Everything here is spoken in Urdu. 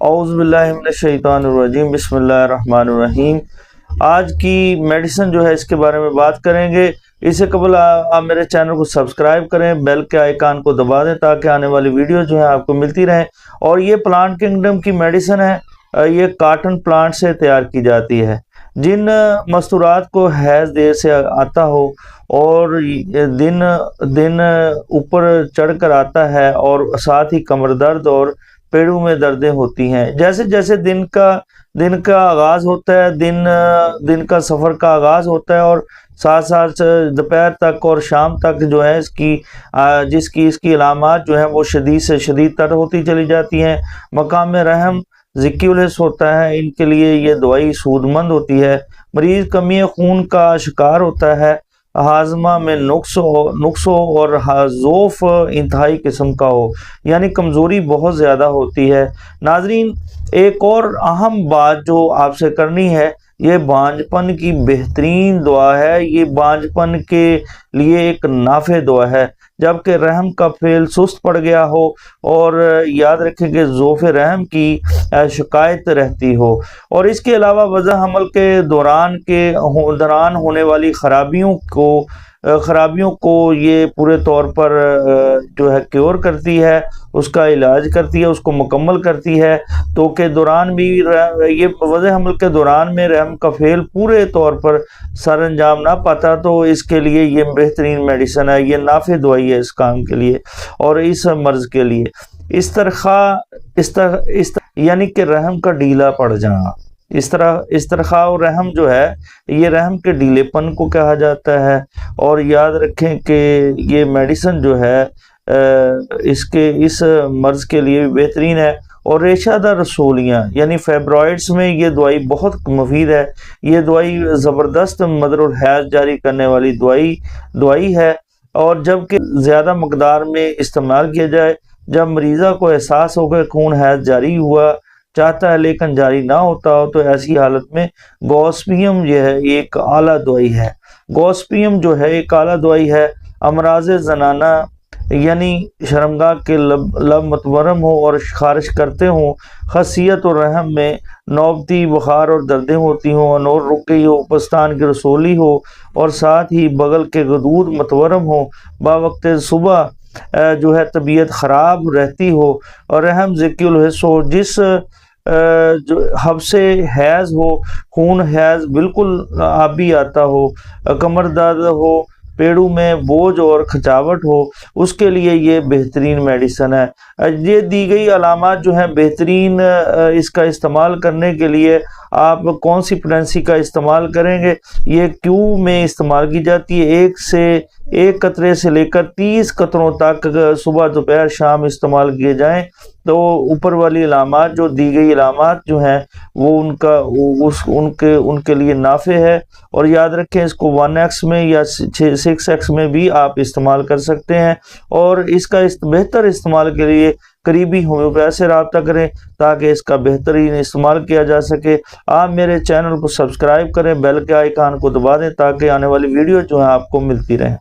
اعوذ باللہ من الشیطان الرجیم، بسم اللہ الرحمن الرحیم۔ آج کی میڈیسن جو ہے اس کے بارے میں بات کریں گے۔ اس سے قبل آپ میرے چینل کو سبسکرائب کریں، بیل کے آئیکن کو دبا دیں تاکہ آنے والی ویڈیو جو ہے آپ کو ملتی رہیں۔ اور یہ پلانٹ کنگڈم کی میڈیسن ہے، یہ کاٹن پلانٹ سے تیار کی جاتی ہے۔ جن مستورات کو حیض دیر سے آتا ہو اور دن اوپر چڑھ کر آتا ہے اور ساتھ ہی کمر درد اور پیڑوں میں دردیں ہوتی ہیں، جیسے جیسے دن کا آغاز ہوتا ہے، دن کا سفر کا آغاز ہوتا ہے اور ساتھ ساتھ دوپہر تک اور شام تک جو ہے اس کی علامات جو ہیں وہ شدید سے شدید تر ہوتی چلی جاتی ہیں۔ مقام رحم ذکی الحس ہوتا ہے، ان کے لیے یہ دوائی سود مند ہوتی ہے۔ مریض کمی خون کا شکار ہوتا ہے، ہاضمہ میں نقص ہو اور ضعف انتہائی قسم کا ہو، یعنی کمزوری بہت زیادہ ہوتی ہے۔ ناظرین، ایک اور اہم بات جو آپ سے کرنی ہے، یہ بانجھ پن کی بہترین دعا ہے۔ یہ بانجھ پن کے لیے ایک نافع دعا ہے۔ جبکہ رحم کا فعل سست پڑ گیا ہو اور یاد رکھیں کہ ضعف رحم کی شکایت رہتی ہو، اور اس کے علاوہ وضع حمل کے دوران ہونے والی خرابیوں کو یہ پورے طور پر جو ہے کیور کرتی ہے، اس کا علاج کرتی ہے، اس کو مکمل کرتی ہے۔ تو کہ دوران بھی یہ وضع حمل کے دوران میں رحم کا فعل پورے طور پر سر انجام نہ پاتا، تو اس کے لیے یہ بہترین میڈیسن ہے، یہ نافع دوائی ہے اس کام کے لیے اور اس مرض کے لیے۔ یعنی کہ رحم کا ڈھیلا پڑ جانا، استرخاء و رحم جو ہے یہ رحم کے ڈھیلے پن کو کہا جاتا ہے۔ اور یاد رکھیں کہ یہ میڈیسن جو ہے اس مرض کے لیے بھی بہترین ہے۔ اور ریشہ دار رسولیاں یعنی فیبرائڈز میں یہ دوائی بہت مفید ہے۔ یہ دوائی زبردست مدر الحیض جاری کرنے والی دوائی ہے، اور جبکہ زیادہ مقدار میں استعمال کیا جائے، جب مریضہ کو احساس ہو کہ خون حیض جاری ہوا چاہتا ہے لیکن جاری نہ ہوتا ہو، تو ایسی حالت میں گوسپیم یہ ہے ایک اعلیٰ دوائی ہے۔ گوسپیم جو ہے ایک اعلیٰ دوائی ہے۔ امراض زنانہ یعنی شرمگاہ کے لب متورم ہو اور خارش کرتے ہوں، خصیت اور رحم میں نوبتی بخار اور دردیں ہوتی ہوں، نور رک گئی ہو، پستان کی رسولی ہو اور ساتھ ہی بغل کے غدود متورم ہو، باوقت صبح جو ہے طبیعت خراب رہتی ہو اور رحم ذکی الحس ہو، جس حبس حیض ہو، خون حیض بالکل آبی آتا ہو، کمر درد ہو، پیڑوں میں بوجھ اور کھچاوٹ ہو، اس کے لیے یہ بہترین میڈیسن ہے۔ یہ دی گئی علامات جو ہیں بہترین، اس کا استعمال کرنے کے لیے آپ کون سی پوٹینسی کا استعمال کریں گے؟ یہ کیو میں استعمال کی جاتی ہے۔ ایک قطرے سے لے کر 30 قطروں تک صبح دوپہر شام استعمال کیے جائیں، تو اوپر والی علامات جو دی گئی علامات جو ہیں وہ ان کے لیے نافع ہے۔ اور یاد رکھیں اس کو 1x میں یا 6x میں بھی آپ استعمال کر سکتے ہیں، اور اس کا بہتر استعمال کے لیے قریبی ہومیوپیتھ سے رابطہ کریں تاکہ اس کا بہترین استعمال کیا جا سکے۔ آپ میرے چینل کو سبسکرائب کریں، بیل کے آئیکن کو دبا دیں تاکہ آنے والی ویڈیو جو ہے آپ کو ملتی رہیں۔